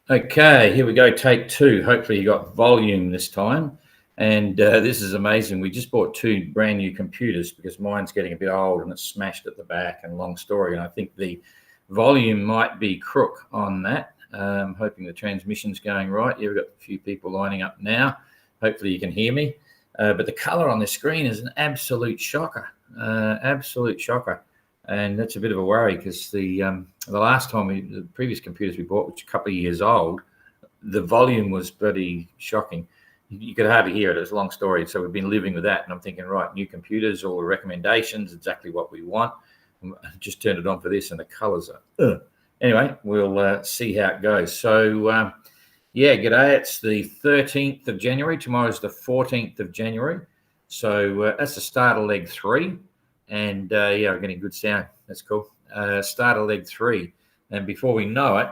Okay, here we go, take two. Hopefully you got volume this time. And this is amazing. We just bought two brand new computers because mine's getting a bit old and it's smashed at the back, and long story. And I think the volume might be crook on that. Hoping the transmission's going right. Yeah, we've got a few people lining up now. Hopefully you can hear me. But the color on the screen is an absolute shocker. Absolute shocker. And that's a bit of a worry because the last time the previous computers we bought, which a couple of years old, the volume was pretty shocking. You could hardly hear it. It's a long story. So we've been living with that, and I'm thinking, right, new computers, all the recommendations, exactly what we want. I just turned it on for this, and the colours are. Anyway, we'll see how it goes. So yeah, g'day. It's the 13th of January. Tomorrow's the 14th of January. So that's the start of leg 3. And yeah, we're getting good sound. That's cool. Start of leg 3. And before we know it,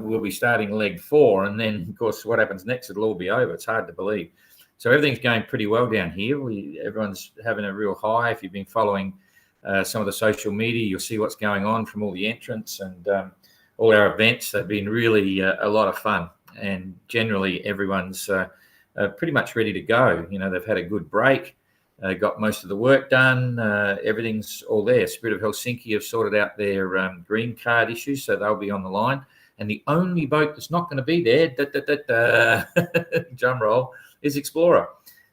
we'll be starting leg 4. And then, of course, what happens next, it'll all be over. It's hard to believe. So everything's going pretty well down here. Everyone's having a real high. If you've been following some of the social media, you'll see what's going on from all the entrants and all our events. They've been really a lot of fun. And generally, everyone's pretty much ready to go. You know, they've had a good break. Got most of the work done. Everything's all there. Spirit of Helsinki have sorted out their green card issues, so they'll be on the line. And the only boat that's not going to be there, drum roll, is Explorer.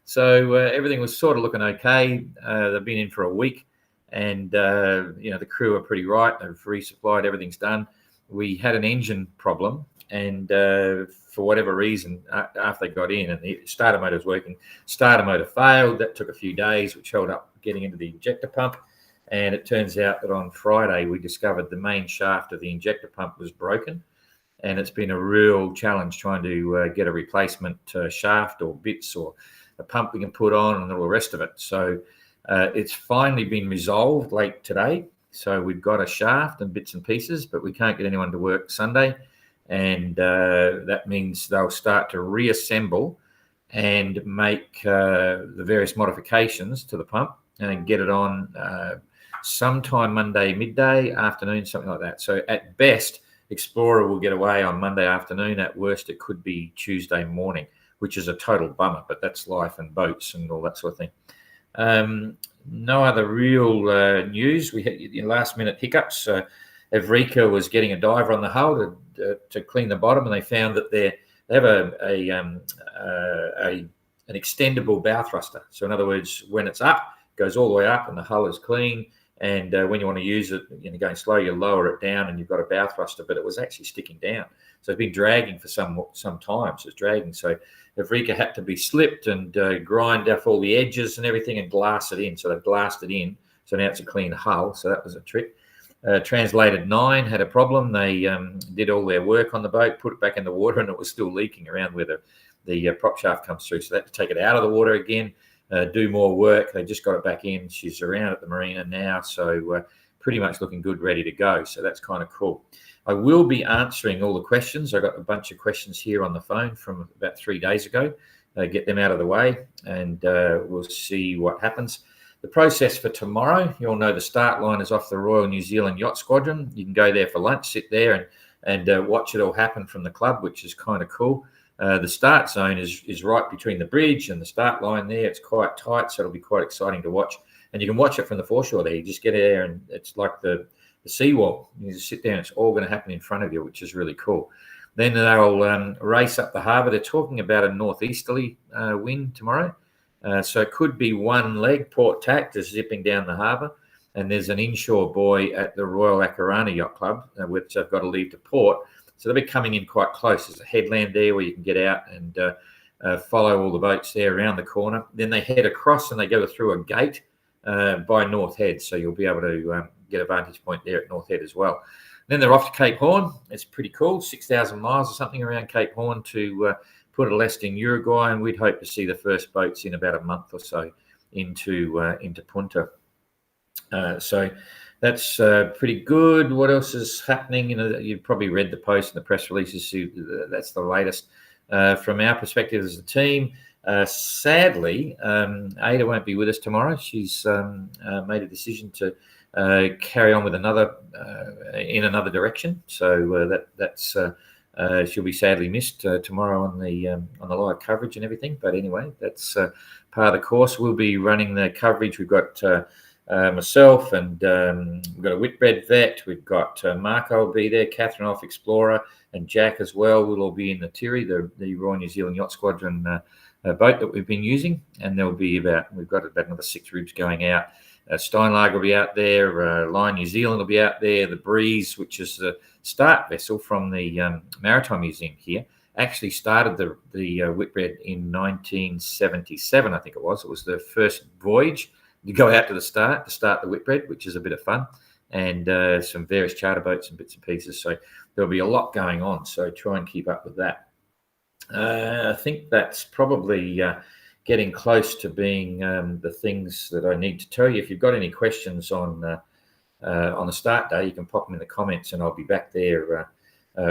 So everything was sort of looking okay. They've been in for a week, and you know, the crew are pretty right. They've resupplied. Everything's done. We had an engine problem, and for whatever reason, after they got in and the starter motor was working, starter motor failed. That took a few days, which held up getting into the injector pump. And it turns out that on Friday, we discovered the main shaft of the injector pump was broken. And it's been a real challenge trying to get a replacement shaft or bits or a pump we can put on and all the rest of it. So it's finally been resolved late today. So we've got a shaft and bits and pieces, but we can't get anyone to work Sunday. And that means they'll start to reassemble and make the various modifications to the pump and get it on sometime Monday midday, afternoon, something like that. So at best, Explorer will get away on Monday afternoon. At worst, it could be Tuesday morning, which is a total bummer, but that's life and boats and all that sort of thing. No other real news. We had last minute hiccups. Evrika was getting a diver on the hull to clean the bottom, and they found that they have an extendable bow thruster. So in other words, when it's up, it goes all the way up, and the hull is clean. And when you want to use it, going slow, you lower it down, and you've got a bow thruster. But it was actually sticking down, so it's been dragging for some time. So it's dragging. So Evrika had to be slipped and grind off all the edges and everything and glass it in. So they've glassed it in. So now it's a clean hull. So that was a trick. Translated 9 had a problem. They did all their work on the boat, put it back in the water, and it was still leaking around where the prop shaft comes through. So they had to take it out of the water again, do more work. They just got it back in. She's around at the marina now, so pretty much looking good, ready to go. So that's kind of cool. I will be answering all the questions. I got a bunch of questions here on the phone from about 3 days ago. Get them out of the way, and we'll see what happens. The process for tomorrow, you all know the start line is off the Royal New Zealand Yacht Squadron. You can go there for lunch, sit there and watch it all happen from the club, which is kind of cool. The start zone is right between the bridge and the start line there. It's quite tight, so it'll be quite exciting to watch. And you can watch it from the foreshore there. You just get there and it's like the seawall. You just sit there and it's all going to happen in front of you, which is really cool. Then they'll race up the harbour. They're talking about a northeasterly wind tomorrow. So it could be one leg, port tack, just zipping down the harbour. And there's an inshore buoy at the Royal Akarana Yacht Club, which they've got to leave to port. So they'll be coming in quite close. There's a headland there where you can get out and follow all the boats there around the corner. Then they head across and they go through a gate by North Head. So you'll be able to get a vantage point there at North Head as well. Then they're off to Cape Horn. It's pretty cool, 6,000 miles or something around Cape Horn to put a lest in Uruguay, and we'd hope to see the first boats in about a month or so into Punta. So that's pretty good. What else is happening? You've probably read the post and the press releases. That's the latest from our perspective as a team. Sadly, Ada won't be with us tomorrow. She's made a decision to carry on with another in another direction. So that's She'll be sadly missed tomorrow on the live coverage and everything. But anyway, that's part of the course. We'll be running the coverage. We've got myself, and we've got a Whitbread vet. We've got Marco will be there, Catherine off Explorer, and Jack as well. We'll all be in the Tiri, the Royal New Zealand Yacht Squadron boat that we've been using, and there'll be we've got about another 6 ribs going out. Steinlager will be out there. Lion New Zealand will be out there. The Breeze, which is the start vessel from the Maritime Museum here, actually started the Whitbread in 1977, I think it was. It was the first voyage to go out to start the Whitbread, which is a bit of fun, and some various charter boats and bits and pieces. So there'll be a lot going on. So try and keep up with that. I think that's probably getting close to being the things that I need to tell you. If you've got any questions on the start day, you can pop them in the comments, and I'll be back there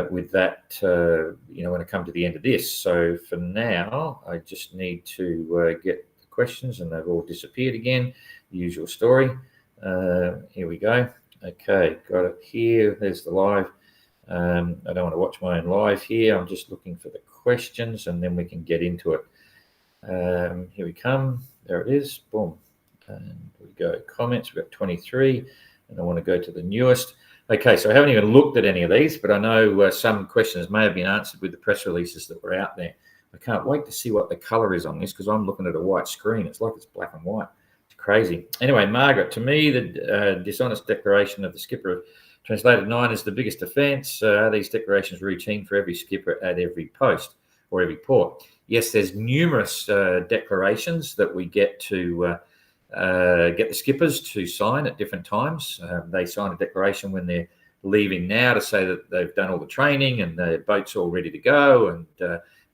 with that, when I come to the end of this. So for now, I just need to get the questions, and they've all disappeared again. The usual story. Here we go. Okay, got it here. There's the live. I don't want to watch my own live here. I'm just looking for the questions, and then we can get into it. Here we come. There it is. Boom. And we go. Comments. We've got 23, and I want to go to the newest. Okay, so I haven't even looked at any of these, but I know some questions may have been answered with the press releases that were out there. I can't wait to see what the color is on this, because I'm looking at a white screen. It's like it's black and white. It's crazy. Anyway, Margaret, to me, the dishonest declaration of the skipper, translated 9, is the biggest offence. Are these declarations routine for every skipper at every post or every port? Yes, there's numerous declarations that we get to get the skippers to sign at different times. They sign a declaration when they're leaving now to say that they've done all the training and the boat's all ready to go,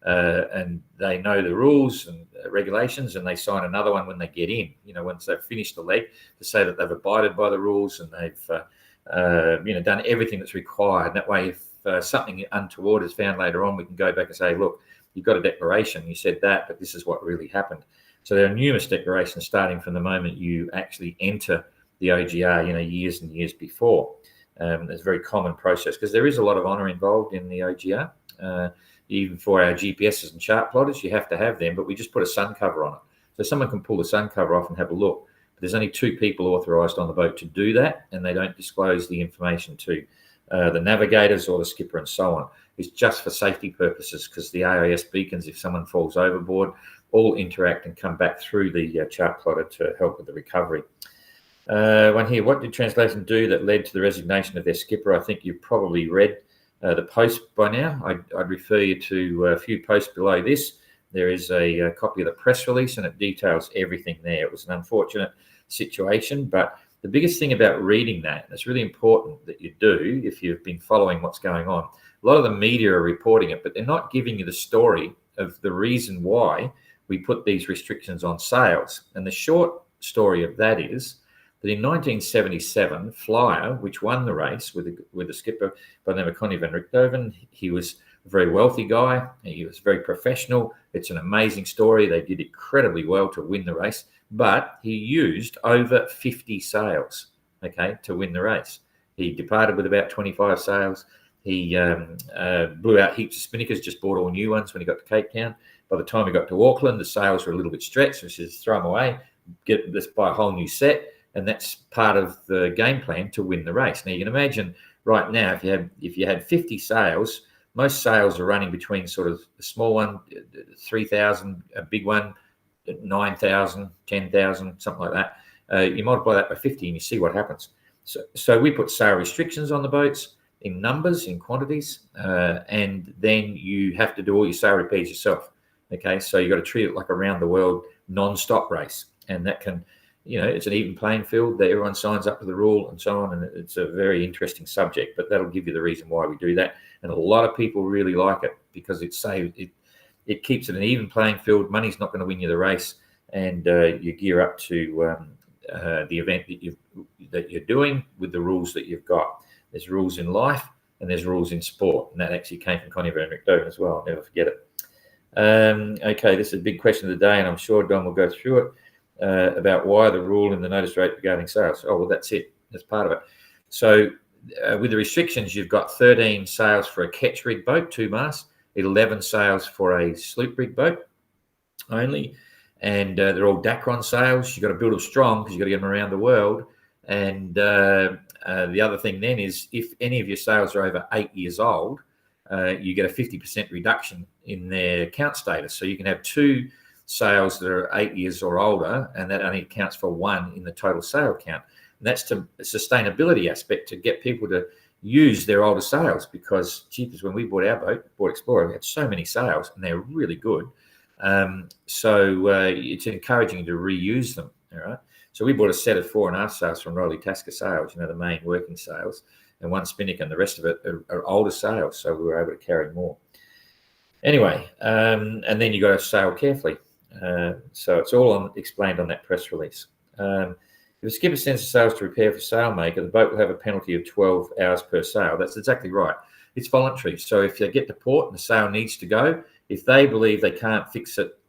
and they know the rules and regulations, and they sign another one when they get in, once they've finished the leg, to say that they've abided by the rules and they've done everything that's required. That way, if something untoward is found later on, we can go back and say, look, you've got a declaration, you said that, but this is what really happened. So there are numerous declarations starting from the moment you actually enter the OGR, years and years before. It's a very common process, because there is a lot of honour involved in the OGR. Even for our GPSs and chart plotters, you have to have them, but we just put a sun cover on it. So someone can pull the sun cover off and have a look. There's only 2 people authorised on the boat to do that, and they don't disclose the information to the navigators or the skipper and so on. It's just for safety purposes, because the AIS beacons, if someone falls overboard, all interact and come back through the chart plotter to help with the recovery. One here, what did translation do that led to the resignation of their skipper? I think you've probably read the post by now. I'd refer you to a few posts below this. There is a copy of the press release, and it details everything there. It was an unfortunate situation, but the biggest thing about reading that, and it's really important that you do if you've been following what's going on, a lot of the media are reporting it, but they're not giving you the story of the reason why we put these restrictions on sails. And the short story of that is that in 1977, Flyer, which won the race with a skipper by the name of Connie van Richthoven, he was a very wealthy guy. He was very professional. It's an amazing story. They did incredibly well to win the race, but he used over 50 sails, to win the race. He departed with about 25 sails. He blew out heaps of spinnakers, just bought all new ones when he got to Cape Town. By the time he got to Auckland, the sails were a little bit stretched, so he says, throw them away, buy a whole new set. And that's part of the game plan to win the race. Now, you can imagine right now, if you had 50 sails, most sails are running between sort of a small one, 3,000, a big one, 9,000, 10,000, something like that. You multiply that by 50 and you see what happens. So we put sail restrictions on the boats in numbers, in quantities, and then you have to do all your sail repairs yourself. So you've got to treat it like a round the world non-stop race. And that can, it's an even playing field that everyone signs up to the rule and so on. And it's a very interesting subject, but that'll give you the reason why we do that. And a lot of people really like it, because it keeps it an even playing field. Money's not going to win you the race, and you gear up to the event that you're doing with the rules that you've got. There's rules in life and there's rules in sport, and that actually came from Connie van Richthoven as well. I'll never forget it. This is a big question of the day, and I'm sure Don will go through it, about why the rule in the notice rate regarding sales. Oh, well, that's it. That's part of it. So with the restrictions, you've got 13 sails for a ketch rig boat, 2 masts, 11 sails for a sloop rig boat only, and they're all Dacron sails. You've got to build them strong because you've got to get them around the world. And the other thing then is, if any of your sails are over 8 years old, you get a 50% reduction in their count status. So you can have 2 sails that are 8 years or older, and that only accounts for 1 in the total sail count. And that's to a sustainability aspect, to get people to use their older sails, because cheapest when we bought our boat, bought Explorer, we had so many sails and they're really good. So it's encouraging to reuse them. All right. So we bought a set of 4.5 sails from Rolly Tasker Sails, the main working sails, and 1 spinnaker, and the rest of it are older sails. So we were able to carry more. Anyway, and then you got to sail carefully. So it's all explained on that press release. If a skipper sends the sails to repair for sailmaker, the boat will have a penalty of 12 hours per sail. That's exactly right. It's voluntary. So if they get to port and the sail needs to go, if they believe they can't fix it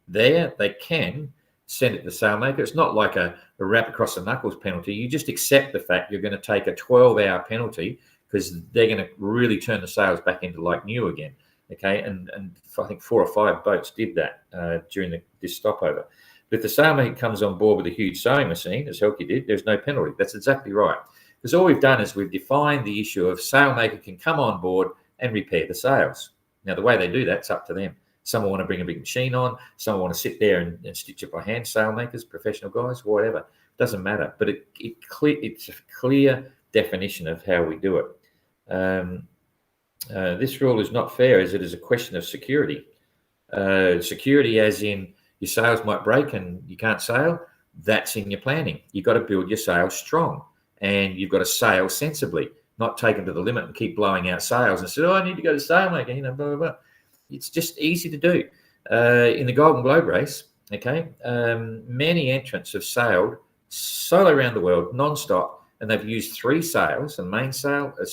there, they can send it to the sailmaker. It's not like a wrap across the knuckles penalty. You just accept the fact you're going to take a 12-hour penalty, because they're going to really turn the sails back into like new again. Okay, and I think 4 or 5 boats did that during this stopover. But if the sailmaker comes on board with a huge sewing machine, as Helke did, there's no penalty. That's exactly right. Because all we've done is we've defined the issue of sailmaker can come on board and repair the sails. Now, the way they do that's up to them. Some want to bring a big machine on. Some want to sit there and stitch it by hand, sailmakers, professional guys, whatever. It doesn't matter. But it's a clear definition of how we do it. This rule is not fair, as it is a question of security. Security as in your sails might break and you can't sail. That's in your planning. You've got to build your sails strong, and you've got to sail sensibly, not take them to the limit and keep blowing out sails and say, I need to go to sailmaker, blah, blah, blah. It's just easy to do. In the Golden Globe race, okay, many entrants have sailed solo around the world non-stop, and they've used 3 sails: a main sail, a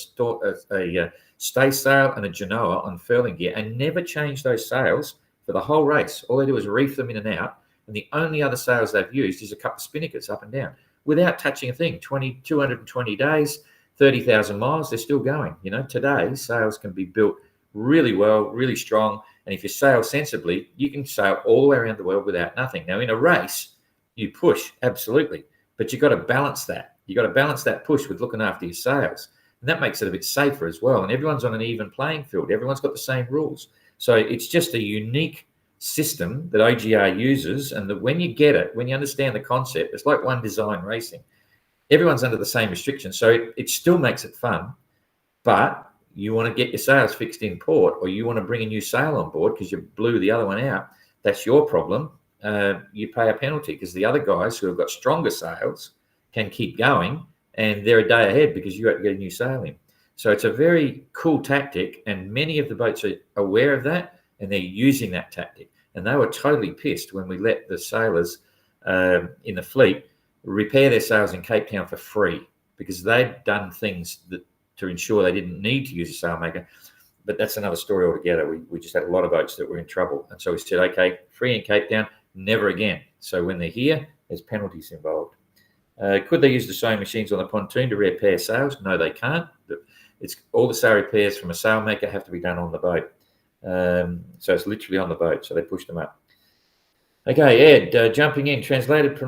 stay sail, and a genoa on furling gear, and never changed those sails for the whole race. All they do is reef them in and out, and the only other sails they've used is a couple of spinnakers up and down without touching a thing. 220 days, 30,000 miles, they're still going. Today sails can be built really well, really strong, and if you sail sensibly, you can sail all the way around the world without nothing. Now, in a race, you push, absolutely, but you've got to balance that. You've got to balance that push with looking after your sails, and that makes it a bit safer as well, and everyone's on an even playing field. Everyone's got the same rules. So it's just a unique system that OGR uses, and that when you get it, when you understand the concept, it's like one design racing. Everyone's under the same restrictions, so it still makes it fun, but you want to get your sails fixed in port, or you want to bring a new sail on board because you blew the other one out, that's your problem. You pay a penalty, because the other guys who have got stronger sails can keep going, and they're a day ahead because you have to get a new sail in. So it's a very cool tactic, and many of the boats are aware of that, and they're using that tactic. And they were totally pissed when we let the sailors in the fleet repair their sails in Cape Town for free, because they'd done things to ensure they didn't need to use a sailmaker. But that's another story altogether. We just had a lot of boats that were in trouble. And so we said, okay, free in Cape Town, never again. So when they're here, there's penalties involved. Could they use the sewing machines on the pontoon to repair sails? No, they can't. It's all the sail repairs from a sailmaker have to be done on the boat. So it's literally on the boat. So they push them up. Okay, Ed, jumping in. Translated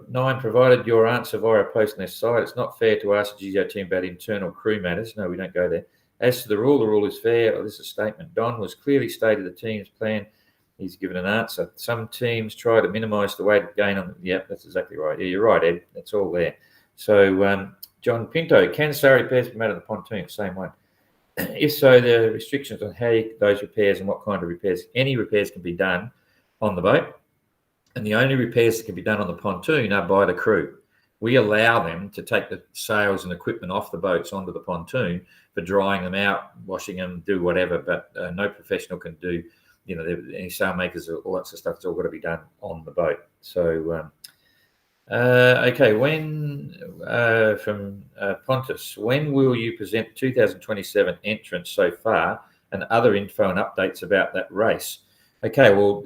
9 provided your answer via a post on their site. It's not fair to ask the GZO team about internal crew matters. No, we don't go there. As to the rule is fair. This is a statement. Don was clearly stated the team's plan. He's given an answer. Some teams try to minimise the weight of gain on them. Yep, that's exactly right. Yeah, you're right, Ed. That's all there. So, John Pinto, can sail repairs be made on the pontoon? Same one. If so, there are restrictions on how those repairs and what kind of repairs. Any repairs can be done on the boat, and the only repairs that can be done on the pontoon are by the crew. We allow them to take the sails and equipment off the boats onto the pontoon for drying them out, washing them, do whatever, but no professional can do, any sailmakers, all that sort of stuff. It's all got to be done on the boat. So, okay, from Pontus, when will you present 2027 entrants so far and other info and updates about that race? Okay, well,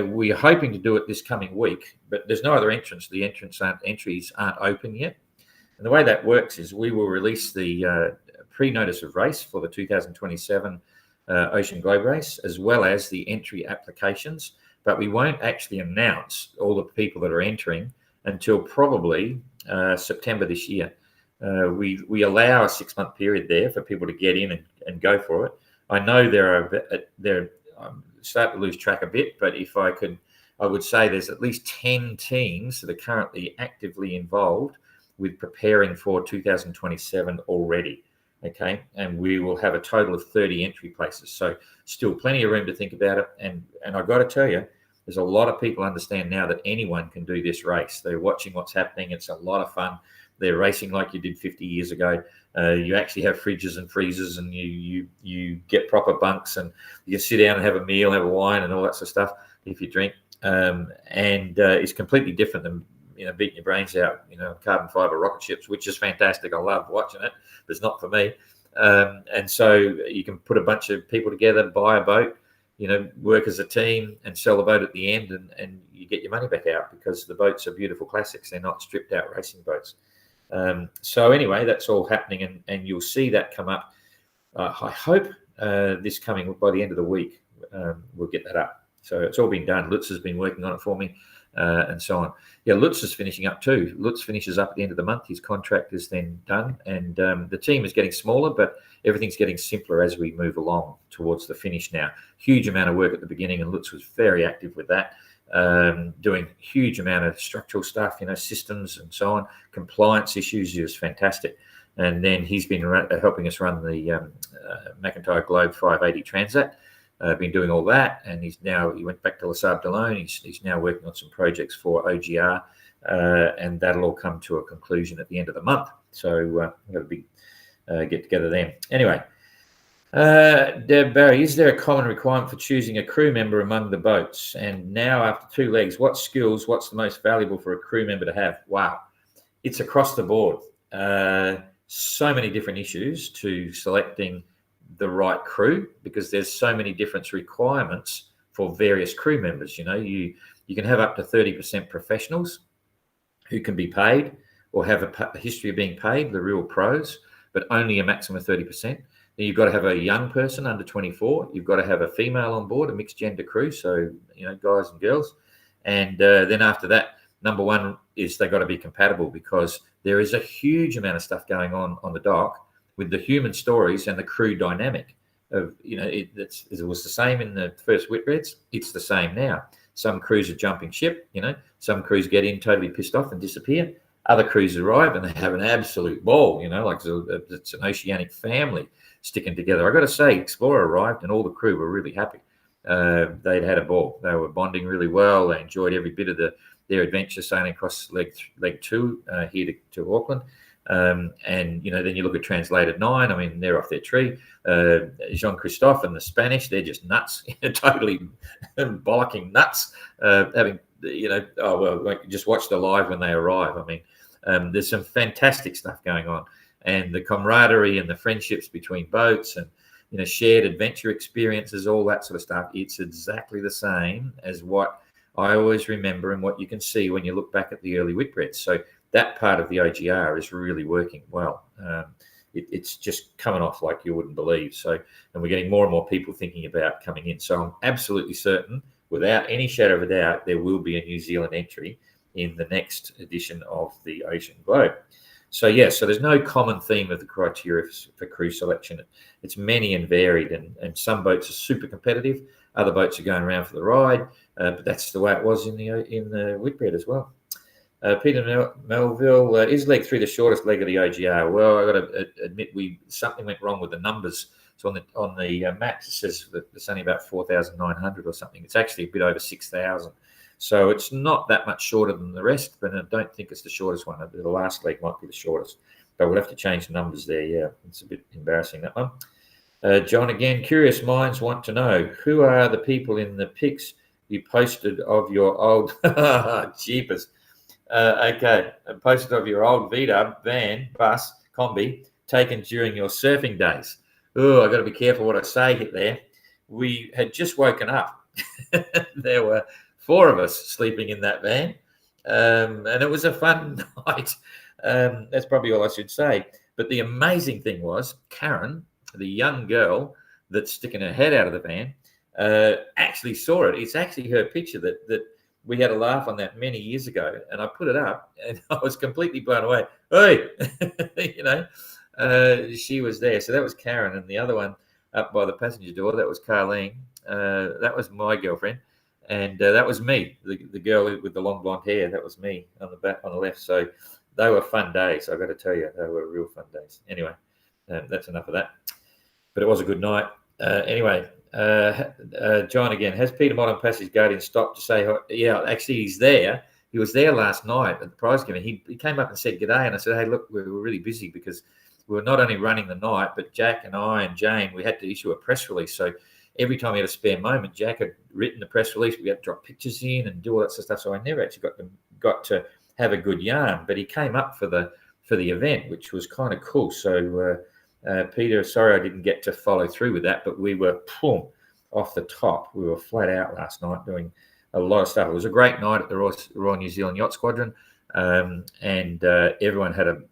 we're hoping to do it this coming week, but there's no other entrants. The entries aren't open yet. And the way that works is we will release the pre-notice of race for the 2027 Ocean Globe Race, as well as the entry applications. But we won't actually announce all the people that are entering until probably September this year. We allow a 6-month period there for people to get in and go for it. I know I'm starting to lose track a bit, but if I could, I would say there's at least 10 teams that are currently actively involved with preparing for 2027 already. Okay, and we will have a total of 30 entry places. So still plenty of room to think about it. And I've got to tell you, there's a lot of people understand now that anyone can do this race. They're watching what's happening. It's a lot of fun. They're racing like you did 50 years ago. You actually have fridges and freezers, and you get proper bunks, and you sit down and have a meal, have a wine, and all that sort of stuff if you drink. It's completely different than beating your brains out, carbon fiber rocket ships, which is fantastic. I love watching it, but it's not for me. And so you can put a bunch of people together, buy a boat, work as a team, and sell the boat at the end, and you get your money back out because the boats are beautiful classics. They're not stripped out racing boats. So anyway, that's all happening, and you'll see that come up. I hope this coming by the end of the week, we'll get that up. So it's all been done. Lutz has been working on it for me, and so on. Yeah, Lutz is finishing up too. Lutz finishes up at the end of the month. His contract is then done, and the team is getting smaller, but everything's getting simpler as we move along towards the finish now. Huge amount of work at the beginning, and Lutz was very active with that. Doing huge amount of structural stuff, systems and so on, compliance issues. He was fantastic. And then he's been helping us run the McIntyre Globe 580 Transat. Been doing all that, and he went back to Les Sables d'Olonne. He's now working on some projects for OGR, and that'll all come to a conclusion at the end of the month. So we've got a big get together then. Anyway, Deb Barry, is there a common requirement for choosing a crew member among the boats? And now after 2 legs, what's the most valuable for a crew member to have? Wow, it's across the board. So many different issues to selecting the right crew, because there's so many different requirements for various crew members. You can have up to 30% professionals who can be paid or have a history of being paid, the real pros, but only a maximum of 30%. Then you've got to have a young person under 24. You've got to have a female on board, a mixed gender crew, so guys and girls. And then after that, number one is they've got to be compatible, because there is a huge amount of stuff going on the dock with the human stories and the crew dynamic of, it was the same in the first Whitreds. It's the same now. Some crews are jumping ship, some crews get in totally pissed off and disappear. Other crews arrive and they have an absolute ball, like it's an oceanic family sticking together. I got to say, Explorer arrived and all the crew were really happy. They'd had a ball. They were bonding really well. They enjoyed every bit of their adventure sailing across leg 2 here to Auckland. And then you look at Translated 9. I mean, they're off their tree. Jean-Christophe and the Spanish, they're just nuts, totally bollocking nuts. Just watch the live when they arrive. I mean, there's some fantastic stuff going on, and the camaraderie and the friendships between boats, and shared adventure experiences, all that sort of stuff. It's exactly the same as what I always remember and what you can see when you look back at the early Whitbreads. So that part of the OGR is really working well. It's just coming off like you wouldn't believe. So, and we're getting more and more people thinking about coming in. So I'm absolutely certain, without any shadow of a doubt, there will be a New Zealand entry in the next edition of the Ocean Globe. So there's no common theme of the criteria for crew selection. It's many and varied, and some boats are super competitive. Other boats are going around for the ride, but that's the way it was in the Whitbread as well. Peter Melville, is leg 3 the shortest leg of the OGR? Well, I got to admit, something went wrong with the numbers. So on the maps it says that it's only about 4,900 or something. It's actually a bit over 6,000. So it's not that much shorter than the rest, but I don't think it's the shortest one. The last leg might be the shortest, but we'll have to change the numbers there. Yeah, it's a bit embarrassing, that one. John, again, curious minds want to know, who are the people in the pics you posted of your old jeepers? Okay, posted of your old VW van, bus, combi, taken during your surfing days. Oh, I've got to be careful what I say there. We had just woken up. There were 4 of us sleeping in that van, and it was a fun night. That's probably all I should say. But the amazing thing was Karen, the young girl that's sticking her head out of the van, actually saw it. It's actually her picture that we had a laugh on that many years ago, and I put it up, and I was completely blown away. Hey, she was there. So that was Karen, and the other one up by the passenger door, that was Carlene. That was my girlfriend, and that was me, the girl with the long blonde hair. That was me on the back on the left. So they were fun days. I got to tell you, they were real fun days. Anyway, that's enough of that. But it was a good night. Anyway, John again. Has Peter Modern Passage Guardian stopped to say, yeah, actually he's there. He was there last night at the prize giving. He came up and said g'day, and I said, hey, look, we were really busy because we were not only running the night, but Jack and I and Jane, we had to issue a press release. So every time we had a spare moment, Jack had written the press release. We had to drop pictures in and do all that sort of stuff. So I never actually got to have a good yarn. But he came up for the event, which was kind of cool. So Peter, sorry I didn't get to follow through with that, but we were off the top. We were flat out last night doing a lot of stuff. It was a great night at the Royal New Zealand Yacht Squadron, and everyone had a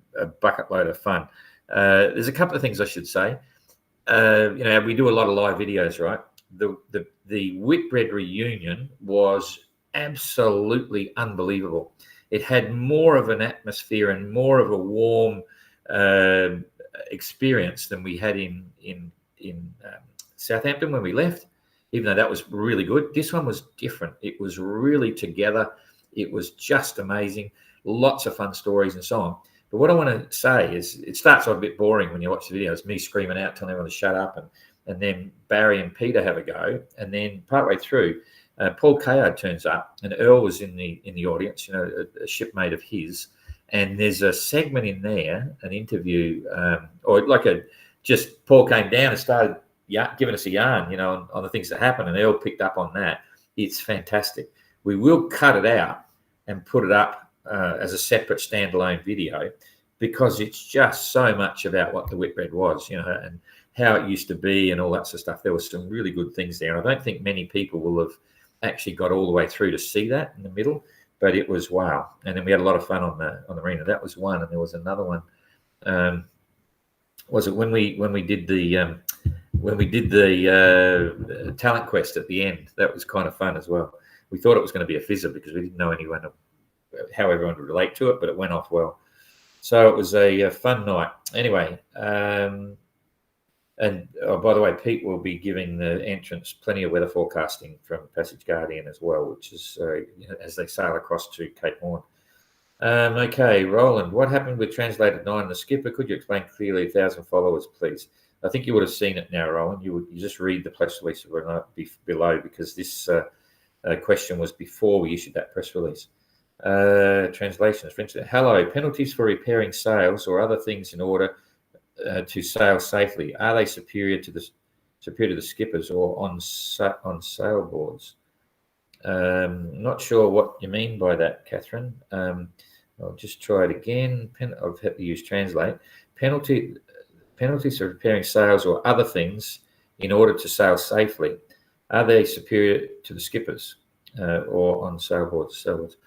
bucket load of fun. There's a couple of things I should say. We do a lot of live videos, right? The Whitbread reunion was absolutely unbelievable. It had more of an atmosphere and more of a warm experience than we had in Southampton when we left, even though that was really good. This one was different. It was really together. It was just amazing. Lots of fun stories and so on. But what I want to say is it starts off a bit boring when you watch the videos, me screaming out, telling everyone to shut up, and then Barry and Peter have a go. And then partway through, Paul Kayard turns up, and Earl was in the audience, a shipmate of his. And there's a segment in there, an interview, or like just Paul came down and started giving us a yarn, on the things that happen, and Earl picked up on that. It's fantastic. We will cut it out and put it up as a separate standalone video, because it's just so much about what the Whitbread was, and how it used to be and all that sort of stuff. There was some really good things there. And I don't think many people will have actually got all the way through to see that in the middle, but it was wow. And then we had a lot of fun on the arena. That was one, and there was another one. Was it when we did the talent quest at the end? That was kind of fun as well. We thought it was going to be a fizzer because we didn't know how everyone would relate to it, but it went off well. So it was a fun night. Anyway, and by the way, Pete will be giving the entrance plenty of weather forecasting from Passage Guardian as well, which is as they sail across to Cape Horn. Okay, Roland, what happened with Translated 9 and the skipper? Could you explain clearly? 1,000 followers, please. I think you would have seen it now, Roland. You just read the press release below, because this question was before we issued that press release. Translations, for instance. Hello, penalties for repairing sails or other things in order to sail safely. Are they superior to the skippers or on sailboards? Not sure what you mean by that, Catherine. I'll just try it again. I've had to use translate. Penalties for repairing sails or other things in order to sail safely. Are they superior to the skippers or on sailboards?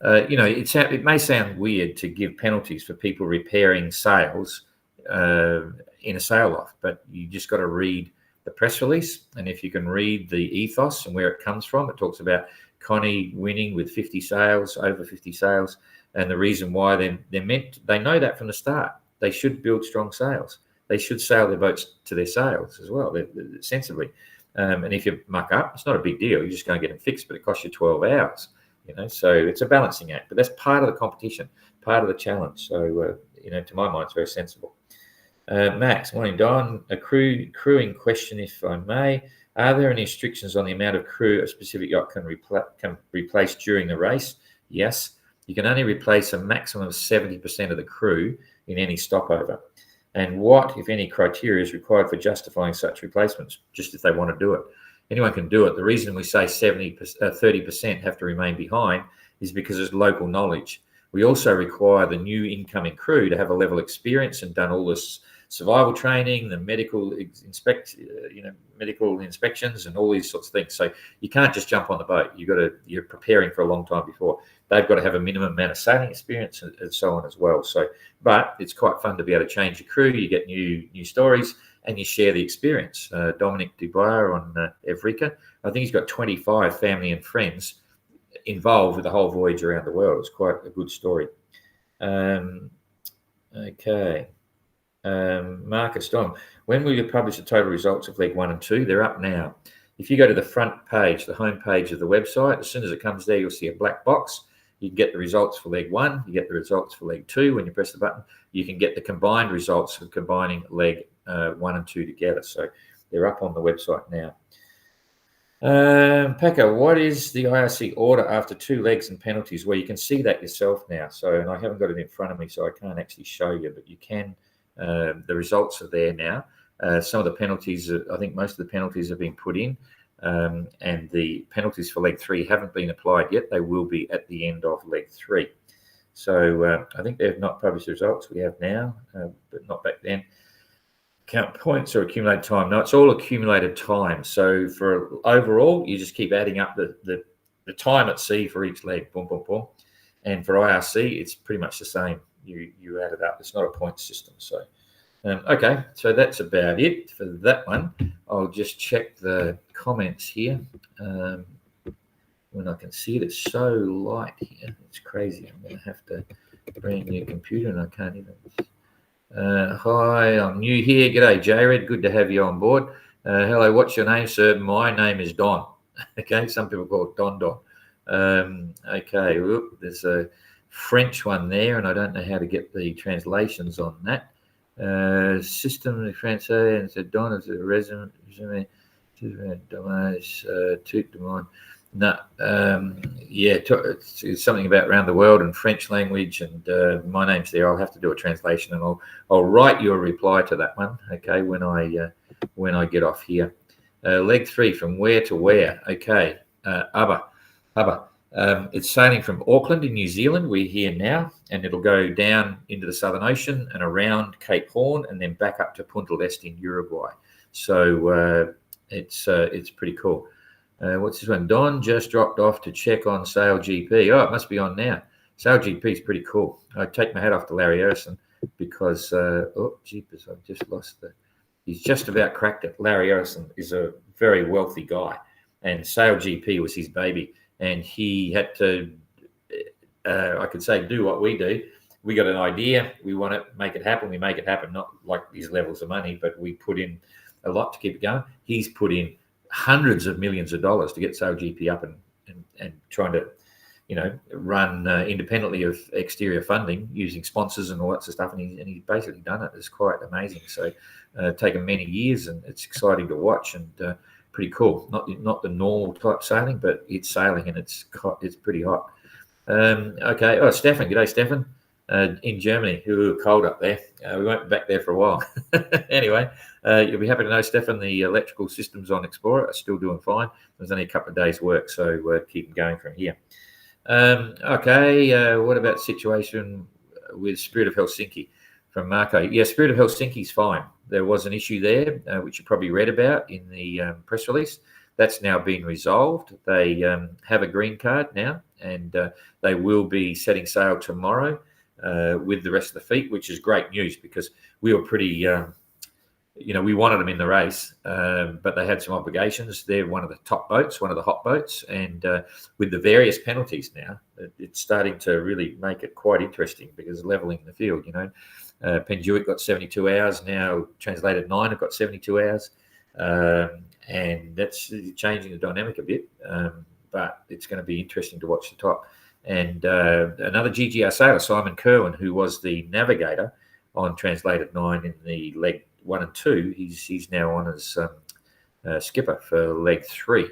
It may sound weird to give penalties for people repairing sails in a sail off, but you just got to read the press release. And if you can read the ethos and where it comes from, it talks about Connie winning with 50 sails, over 50 sails, and the reason why they know that from the start. They should build strong sails. They should sail their boats to their sails as well, sensibly. And if you muck up, it's not a big deal. You're just going to get them fixed, but it costs you 12 hours. So it's a balancing act, but that's part of the competition, part of the challenge. So, to my mind, it's very sensible. Max, morning, Don. A crewing question, if I may. Are there any restrictions on the amount of crew a specific yacht can replace during the race? Yes. You can only replace a maximum of 70% of the crew in any stopover. And what, if any, criteria is required for justifying such replacements? Just if they want to do it. Anyone can do it. The reason we say 30% have to remain behind is because it's local knowledge. We also require the new incoming crew to have a level of experience and done all this survival training, the medical medical inspections, and all these sorts of things. So you can't just jump on the boat. You're preparing for a long time before. They've got to have a minimum amount of sailing experience and so on as well. So, but it's quite fun to be able to change your crew. You get new stories and you share the experience. Dominic Dubois on Evrika, I think he's got 25 family and friends involved with the whole voyage around the world. It's quite a good story. Okay. Marcus Dom, when will you publish the total results of leg 1 and 2? They're up now. If you go to the front page, the home page of the website, as soon as it comes there, you'll see a black box. You can get the results for leg 1. You get the results for leg 2 when you press the button. You can get the combined results of combining leg 1 and 2 together. So they're up on the website now. Paco, what is the IRC order after 2 legs and penalties? Well, you can see that yourself now. So, and I haven't got it in front of me, so I can't actually show you, but you can. The results are there now. Some of the penalties, I think most of the penalties have been put in, and the penalties for leg 3 haven't been applied yet. They will be at the end of leg 3. So I think they've not published the results. We have now, but not back then. Count points or accumulated time. No, it's all accumulated time. So for overall, you just keep adding up the time at sea for each leg. Boom, boom, boom. And for IRC, it's pretty much the same. You add it up. It's not a point system. So, okay. So that's about it for that one. I'll just check the comments here. When I can see it, it's so light here. It's crazy. I'm going to have to bring a new computer and I can't even... hi, I'm new here. G'day, Jared. Good to have you on board. Hello, what's your name, sir? My name is Don. Okay, some people call it Don. Okay, whoop, there's a French one there, and I don't know how to get the translations on that. System de Francais, and c'est Don is a resume, dommage, tout le monde. No, yeah, it's something about around the world and French language, and my name's there. I'll have to do a translation, and I'll write you a reply to that one. Okay, when I get off here. Leg 3, from where to where? Okay, Ubba. It's sailing from Auckland in New Zealand. We're here now, and it'll go down into the Southern Ocean and around Cape Horn, and then back up to Punta del Este in Uruguay. So it's pretty cool. What's this one? Don just dropped off to check on Sail GP. Oh, it must be on now. Sail GP is pretty cool. I take my hat off to Larry Harrison because, oh, jeepers, I've just lost he's just about cracked it. Larry Harrison is a very wealthy guy, and Sail GP was his baby. And he had to, I could say, do what we do. We got an idea. We want to make it happen. We make it happen, not like these levels of money, but we put in a lot to keep it going. He's put in hundreds of millions of dollars to get Sail GP up and trying to, run independently of exterior funding using sponsors and all that sort of stuff. And he's basically done it. It's quite amazing. So taken many years, and it's exciting to watch and pretty cool. Not the normal type sailing, but it's sailing and it's pretty hot. Okay. Oh, Stefan. G'day, Stefan. In Germany, who were cold up there. We went back there for a while. Anyway, you'll be happy to know, Stefan, the electrical systems on Explorer are still doing fine. There's only a couple of days' work, so keep going from here. Okay, what about the situation with Spirit of Helsinki from Marco? Yeah, Spirit of Helsinki's fine. There was an issue there, which you probably read about in the press release. That's now been resolved. They have a green card now, and they will be setting sail tomorrow with the rest of the fleet, which is great news because we were pretty, we wanted them in the race, but they had some obligations. They're one of the top boats, one of the hot boats, and with the various penalties now, it's starting to really make it quite interesting because leveling the field, Penjuic got 72 hours now. Translated 9 have got 72 hours, and that's changing the dynamic a bit. But it's going to be interesting to watch the top. And another GGR sailor, Simon Kerwin, who was the navigator on Translated 9 in the leg 1 and 2, he's now on as skipper for leg 3.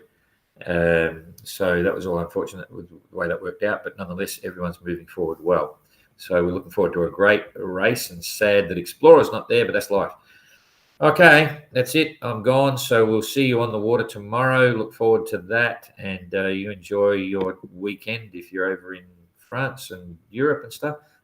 So that was all unfortunate with the way that worked out, but nonetheless, everyone's moving forward well. So we're looking forward to a great race, and sad that Explorer's not there, but that's life. Okay, that's it. I'm gone. So we'll see you on the water tomorrow. Look forward to that. And you enjoy your weekend if you're over in France and Europe and stuff.